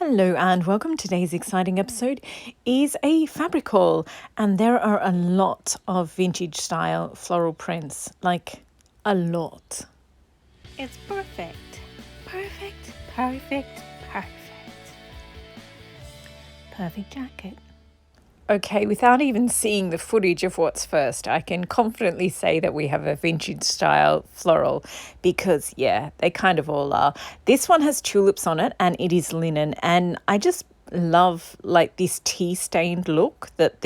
Hello and welcome. Today's exciting episode is a fabric haul, and there are a lot of vintage style floral prints, like a lot. It's perfect, perfect, perfect, perfect. Perfect jacket. Okay, without even seeing the footage of what's first, I can confidently say that we have a vintage style floral because, yeah, they kind of all are. This one has tulips on it and it is linen, and I just love like this tea stained look that's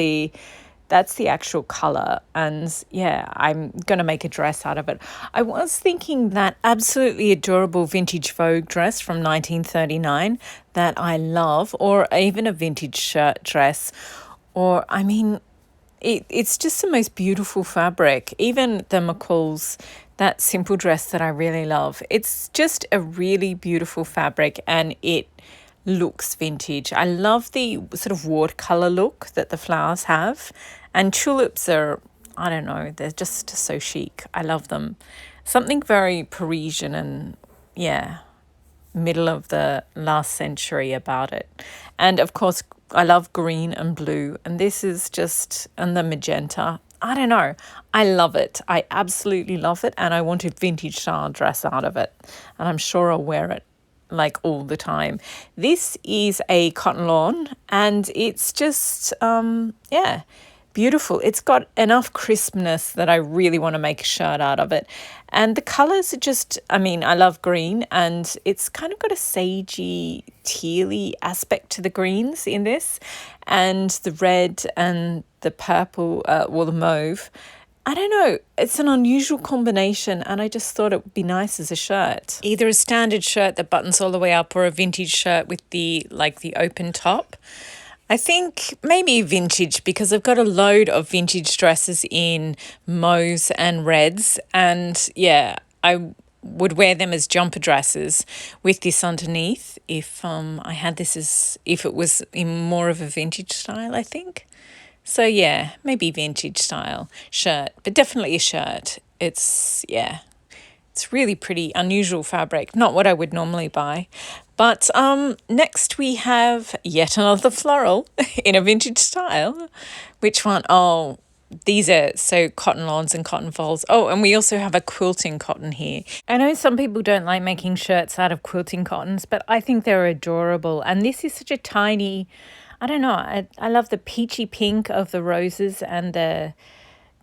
the actual color. And yeah, I'm going to make a dress out of it. I was thinking that absolutely adorable vintage Vogue dress from 1939 that I love, or even a vintage shirt dress. Or, I mean, it's just the most beautiful fabric. Even the McCall's, that simple dress that I really love. It's just a really beautiful fabric and it looks vintage. I love the sort of watercolor look that the flowers have. And tulips are, I don't know, they're just so chic. I love them. Something very Parisian and, yeah, middle of the last century about it. And of course, I love green and blue, and this is just, and the magenta. I don't know. I love it. I absolutely love it, and I want a vintage style dress out of it, and I'm sure I'll wear it like all the time. This is a cotton lawn, and it's just, yeah, beautiful. It's got enough crispness that I really want to make a shirt out of it. And the colours are just, I mean, I love green, and it's kind of got a sagey, tealy aspect to the greens in this, and the red and the purple, the mauve. I don't know, it's an unusual combination, and I just thought it would be nice as a shirt. Either a standard shirt that buttons all the way up or a vintage shirt with the open top. I think maybe vintage because I've got a load of vintage dresses in mauves and reds, and yeah, I would wear them as jumper dresses with this underneath if I had this as if it was in more of a vintage style, I think. So yeah, maybe vintage style shirt, but definitely a shirt. It's really pretty, unusual fabric, not what I would normally buy. But next we have yet another floral in a vintage style. Which one? Oh, these are so cotton lawns and cotton folds. Oh, and we also have a quilting cotton here. I know some people don't like making shirts out of quilting cottons, but I think they're adorable. And this is such a tiny, I don't know, I love the peachy pink of the roses and the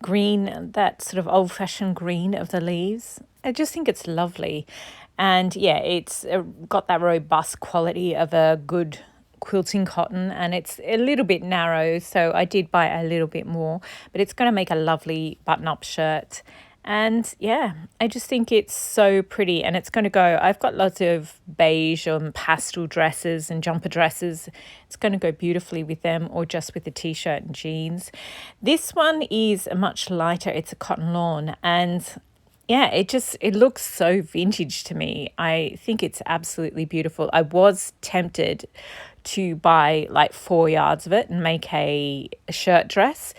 green, that sort of old-fashioned green of the leaves. I just think it's lovely. And yeah, it's got that robust quality of a good quilting cotton, and it's a little bit narrow, so I did buy a little bit more, but it's going to make a lovely button-up shirt. And yeah, I just think it's so pretty, and it's going to go, I've got lots of beige and pastel dresses and jumper dresses. It's going to go beautifully with them, or just with the t-shirt and jeans. This one is much lighter. It's a cotton lawn, and yeah, it looks so vintage to me. I think it's absolutely beautiful. I was tempted to buy like 4 yards of it and make a shirt dress.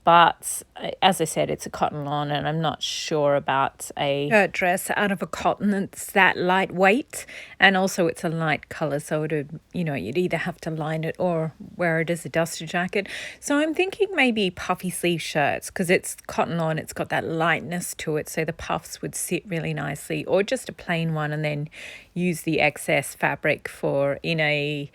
But as I said, it's a cotton lawn, and I'm not sure about a shirt dress out of a cotton that's that lightweight. And also it's a light colour, so you'd either have to line it or wear it as a duster jacket. So I'm thinking maybe puffy sleeve shirts, because it's cotton lawn, it's got that lightness to it, so the puffs would sit really nicely. Or just a plain one and then use the excess fabric in a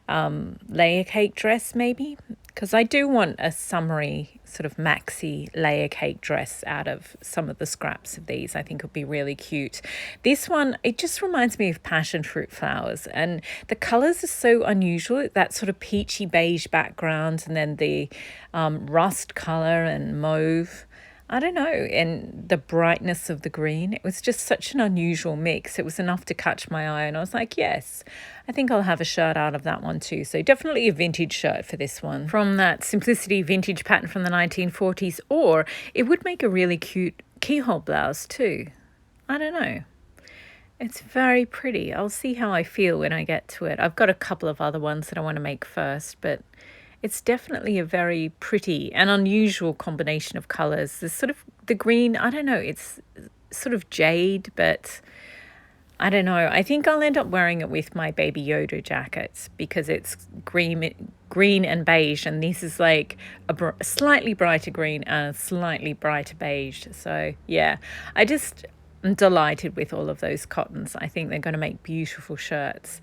layer cake dress maybe, because I do want a summery sort of maxi layer cake dress out of some of the scraps of these. I think would be really cute. This one, it just reminds me of passion fruit flowers, and the colours are so unusual, that sort of peachy beige background, and then the rust colour and mauve. I don't know, and the brightness of the green. It was just such an unusual mix. It was enough to catch my eye, and I was like, yes, I think I'll have a shirt out of that one too. So definitely a vintage shirt for this one, from that Simplicity vintage pattern from the 1940s, or it would make a really cute keyhole blouse too. I don't know. It's very pretty. I'll see how I feel when I get to it. I've got a couple of other ones that I want to make first, but it's definitely a very pretty and unusual combination of colours. There's sort of the green, I don't know, it's sort of jade, but I don't know. I think I'll end up wearing it with my Baby Yoda jackets because it's green and beige, and this is like a slightly brighter green and a slightly brighter beige. So yeah, I'm delighted with all of those cottons. I think they're going to make beautiful shirts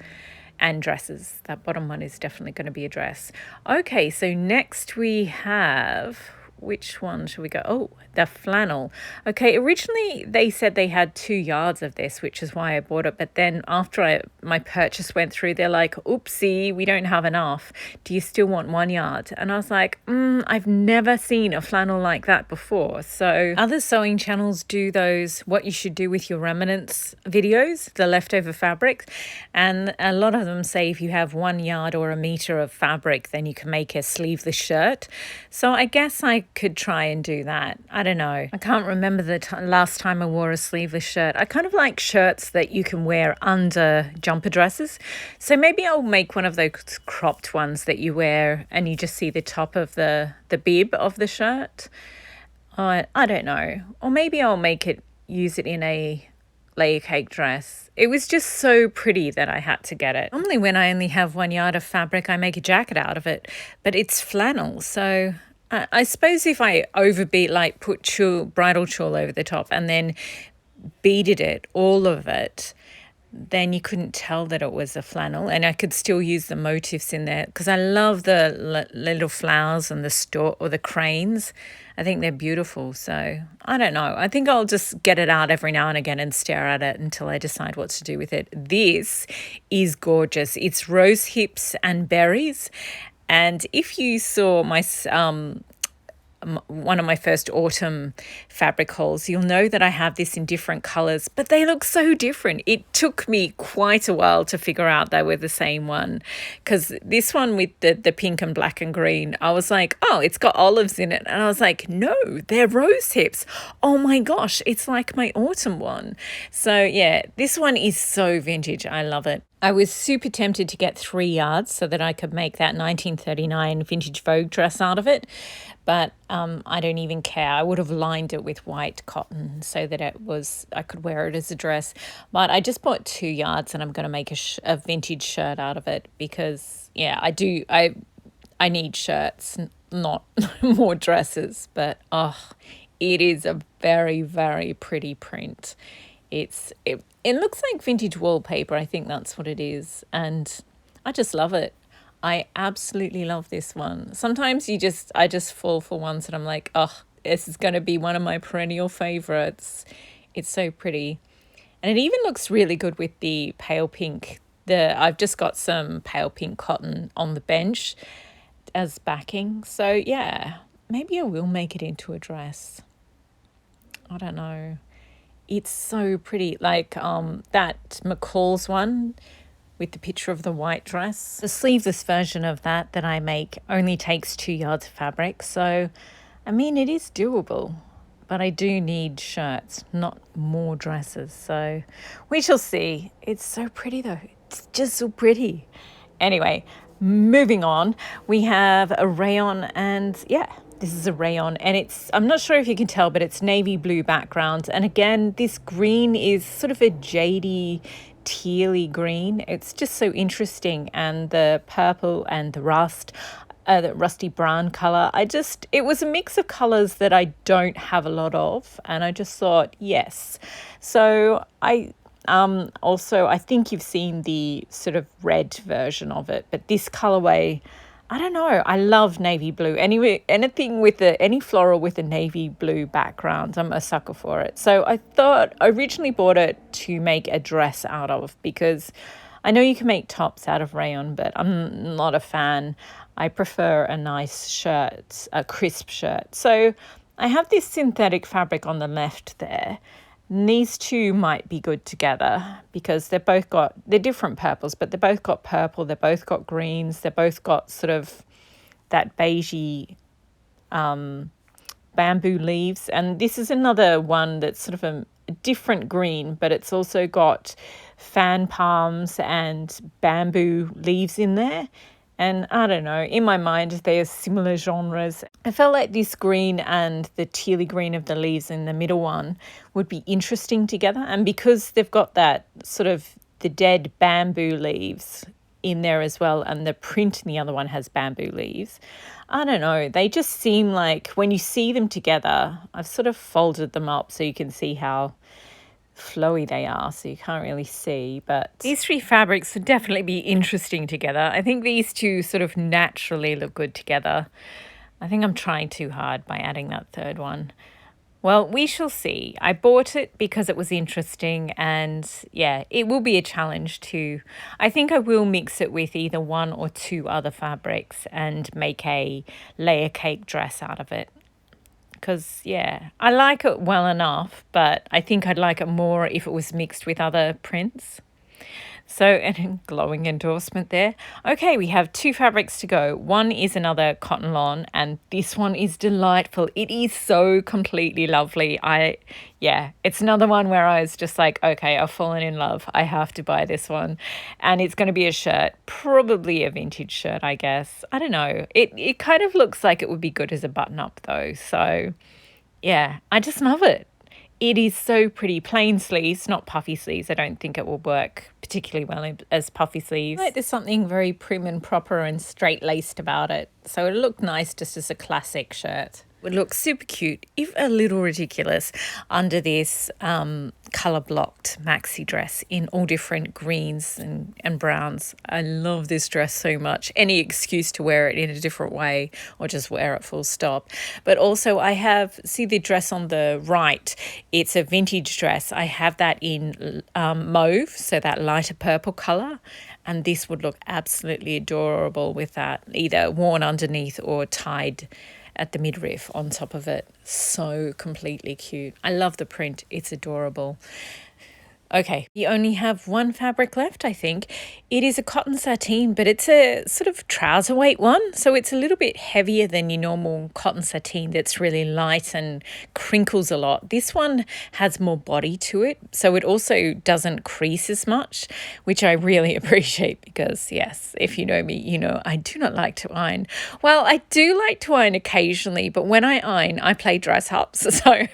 and dresses. That bottom one is definitely going to be a dress. Okay, so next we have, which one should we go? Oh, the flannel. Okay, originally they said they had 2 yards of this, which is why I bought it. But then after my purchase went through, they're like, oopsie, we don't have enough. Do you still want 1 yard? And I was like, I've never seen a flannel like that before. So other sewing channels do those, what you should do with your remnants videos, the leftover fabric. And a lot of them say if you have 1 yard or a meter of fabric, then you can make a sleeveless shirt. So I guess I could try and do that. I don't know. I can't remember the last time I wore a sleeveless shirt. I kind of like shirts that you can wear under jumper dresses. So maybe I'll make one of those cropped ones that you wear and you just see the top of the bib of the shirt. I don't know. Or maybe I'll use it in a layer cake dress. It was just so pretty that I had to get it. Normally when I only have 1 yard of fabric, I make a jacket out of it, but it's flannel. So I suppose if I overbeat, like put bridal tulle over the top and then beaded it, all of it, then you couldn't tell that it was a flannel, and I could still use the motifs in there because I love the little flowers and the cranes. I think they're beautiful. So I don't know. I think I'll just get it out every now and again and stare at it until I decide what to do with it. This is gorgeous. It's rose hips and berries. And if you saw my one of my first autumn fabric hauls, you'll know that I have this in different colours, but they look so different. It took me quite a while to figure out they were the same one, because this one with the pink and black and green, I was like, oh, it's got olives in it. And I was like, no, they're rose hips. Oh my gosh, it's like my autumn one. So yeah, this one is so vintage. I love it. I was super tempted to get 3 yards so that I could make that 1939 vintage Vogue dress out of it. But I don't even care. I would have lined it with white cotton so that I could wear it as a dress. But I just bought 2 yards and I'm going to make a vintage shirt out of it because, yeah, I need shirts, not more dresses. But, it is a very, very pretty print. It looks like vintage wallpaper. I think that's what it is. And I just love it. I absolutely love this one. Sometimes I just fall for ones that I'm like, this is going to be one of my perennial favorites. It's so pretty. And it even looks really good with the pale pink. I've just got some pale pink cotton on the bench as backing. So yeah, maybe I will make it into a dress. I don't know. It's so pretty, like that McCall's one with the picture of the white dress. The sleeveless version of that I make only takes 2 yards of fabric. So, I mean, it is doable, but I do need shirts, not more dresses. So we shall see. It's so pretty though. It's just so pretty. Anyway, moving on, we have a rayon, and yeah, this is a rayon, and I'm not sure if you can tell, but it's navy blue background. And again, this green is sort of a jadey, tealy green. It's just so interesting. And the purple and the rusty brown color. It was a mix of colors that I don't have a lot of. And I just thought, yes. So also, I think you've seen the sort of red version of it, but this colorway, I don't know. I love navy blue. Anyway, any floral with a navy blue background, I'm a sucker for it. So I originally bought it to make a dress out of, because I know you can make tops out of rayon, but I'm not a fan. I prefer a nice shirt, a crisp shirt. So I have this synthetic fabric on the left there. And these two might be good together because they're different purples, but they both got purple, they both got greens, they both got sort of that beigey bamboo leaves. And this is another one that's sort of a different green, but it's also got fan palms and bamboo leaves in there. And I don't know, in my mind, they are similar genres. I felt like this green and the tealy green of the leaves in the middle one would be interesting together. And because they've got that sort of the dead bamboo leaves in there as well, and the print in the other one has bamboo leaves, I don't know, they just seem like when you see them together, I've sort of folded them up so you can see how flowy they are, so you can't really see, but these three fabrics would definitely be interesting together. I think these two sort of naturally look good together. I think I'm trying too hard by adding that third one. Well, we shall see. I bought it because it was interesting, and yeah, it will be a challenge too. I think I will mix it with either one or two other fabrics and make a layer cake dress out of it. Because, yeah, I like it well enough, but I think I'd like it more if it was mixed with other prints. So, and glowing endorsement there. Okay, we have two fabrics to go. One is another cotton lawn, and this one is delightful. It is so completely lovely. Yeah, it's another one where I was just like, okay, I've fallen in love. I have to buy this one. And it's going to be a shirt, probably a vintage shirt, I guess. I don't know. It kind of looks like it would be good as a button-up though. So, yeah, I just love it. It is so pretty. Plain sleeves, not puffy sleeves. I don't think it will work particularly well as puffy sleeves. Like there's something very prim and proper and straight-laced about it. So it'll look nice just as a classic shirt. Would look super cute, if a little ridiculous, under this colour-blocked maxi dress in all different greens and browns. I love this dress so much. Any excuse to wear it in a different way or just wear it full stop. But also I have, see the dress on the right, it's a vintage dress. I have that in mauve, so that lighter purple colour. And this would look absolutely adorable with that, either worn underneath or tied at the midriff on top of it. So completely cute. I love the print. It's adorable. Okay, we only have one fabric left, I think. It is a cotton sateen, but it's a sort of trouser weight one. So it's a little bit heavier than your normal cotton sateen that's really light and crinkles a lot. This one has more body to it, so it also doesn't crease as much, which I really appreciate because, yes, if you know me, you know I do not like to iron. Well, I do like to iron occasionally, but when I iron, I play dress ups, so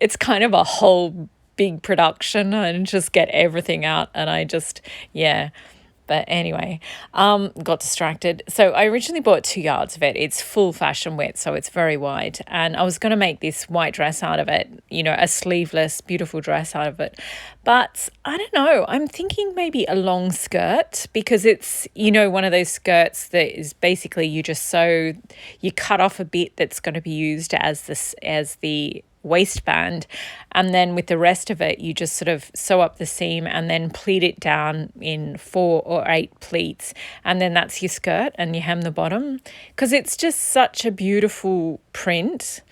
it's kind of a whole big production and just get everything out, and I just, yeah. But anyway, got distracted. So I originally bought 2 yards of it. It's full fashion width, so it's very wide. And I was going to make this white dress out of it, you know, a sleeveless, beautiful dress out of it. But I don't know, I'm thinking maybe a long skirt, because it's, you know, one of those skirts that is basically you just sew, you cut off a bit that's going to be used as the waistband, and then with the rest of it you just sort of sew up the seam and then pleat it down in 4 or 8 pleats, and then that's your skirt, and you hem the bottom, because it's just such a beautiful print.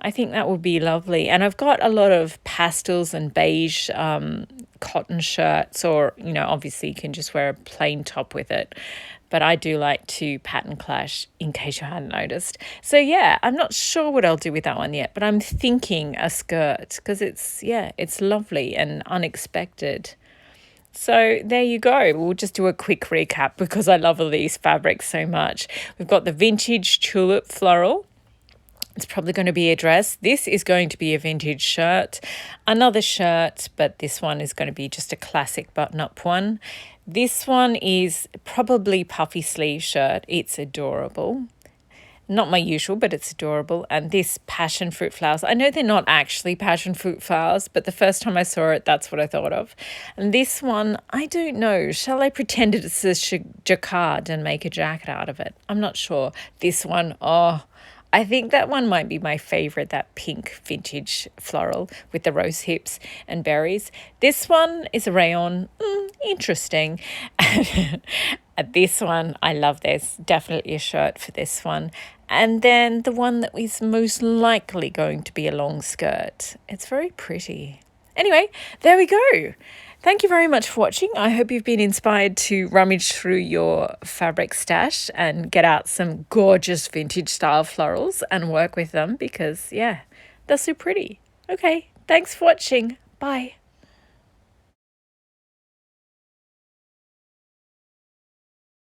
I think that would be lovely. And I've got a lot of pastels and beige cotton shirts, or, you know, obviously you can just wear a plain top with it. But I do like to pattern clash, in case you hadn't noticed. So yeah, I'm not sure what I'll do with that one yet, but I'm thinking a skirt, because it's, yeah, it's lovely and unexpected. So there you go. We'll just do a quick recap because I love all these fabrics so much. We've got the vintage tulip floral. It's probably going to be a dress. This is going to be a vintage shirt, another shirt, but this one is going to be just a classic button-up one. This one is probably puffy sleeve shirt. It's adorable. Not my usual, but it's adorable. And this passion fruit flowers, I know they're not actually passion fruit flowers, but the first time I saw it, that's what I thought of. And this one, I don't know. Shall I pretend it's a jacquard and make a jacket out of it? I'm not sure. This one, oh, I think that one might be my favorite, that pink vintage floral with the rose hips and berries. This one is a rayon, interesting. This one, I love this, definitely a shirt for this one. And then the one that is most likely going to be a long skirt. It's very pretty. Anyway, there we go. Thank you very much for watching. I hope you've been inspired to rummage through your fabric stash and get out some gorgeous vintage style florals and work with them because, yeah, they're so pretty. Okay, thanks for watching. Bye.